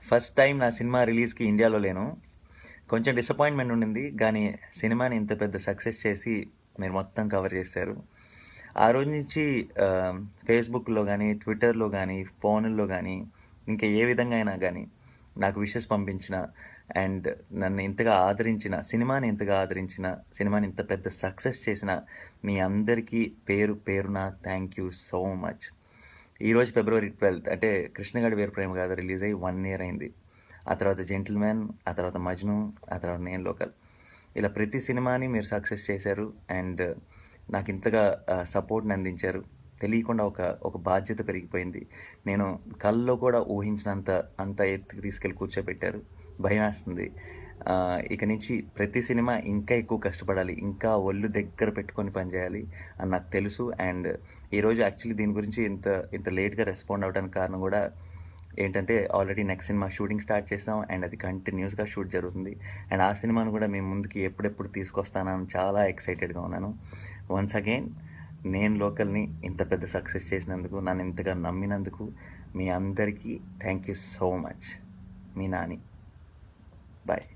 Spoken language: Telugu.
ఫస్ట్ టైం నా సినిమా రిలీజ్కి ఇండియాలో లేను. కొంచెం డిసప్పాయింట్మెంట్ ఉండింది, కానీ సినిమాని ఇంత పెద్ద సక్సెస్ చేసి మీరు మొత్తం కవర్ చేశారు. ఆ రోజు నుంచి ఫేస్బుక్లో కానీ, ట్విట్టర్లో కానీ, ఫోన్లో కానీ, ఇంకా ఏ విధంగా అయినా కానీ నాకు విషెస్ పంపించిన అండ్ నన్ను ఇంతగా ఆదరించిన, సినిమాని ఇంత పెద్ద సక్సెస్ చేసిన మీ అందరికీ పేరు పేరున థ్యాంక్ యూ సో మచ్. ఈరోజు February 12th, అంటే కృష్ణగాడి వీర ప్రేమ గాథ రిలీజ్ అయ్యి 1 year అయింది. ఆ తర్వాత జెంటిల్మెన్, ఆ తర్వాత మజ్ను, ఆ తర్వాత నేను లోకల్. ఇలా ప్రతి సినిమాని మీరు సక్సెస్ చేశారు అండ్ నాకు ఇంతగా సపోర్ట్ని అందించారు. తెలియకుండా ఒక బాధ్యత పెరిగిపోయింది. నేను కల్లో కూడా ఊహించినంత ఎత్తుకు తీసుకెళ్ళి కూర్చోబెట్టారు. భయం వేస్తుంది. ఇక నుంచి ప్రతి సినిమా ఇంకా ఎక్కువ కష్టపడాలి, ఇంకా ఒళ్ళు దగ్గర పెట్టుకొని పనిచేయాలి అని నాకు తెలుసు. అండ్ ఈరోజు యాక్చువల్లీ దీని గురించి ఇంత లేట్గా రెస్పాండ్ అవ్వడానికి కారణం కూడా ఏంటంటే, already next cinema shooting start చేసాం అండ్ అది కంటిన్యూస్గా షూట్ జరుగుతుంది. అండ్ ఆ సినిమాను కూడా మేము ముందుకి ఎప్పుడెప్పుడు తీసుకొస్తానని చాలా ఎక్సైటెడ్గా ఉన్నాను. వన్స్ అగైన్ నేను లోకల్ని ఇంత పెద్ద సక్సెస్ చేసినందుకు, నన్ను ఇంతగా నమ్మినందుకు మీ అందరికీ థ్యాంక్ యూ సో మచ్. మీ నాని. బాయ్.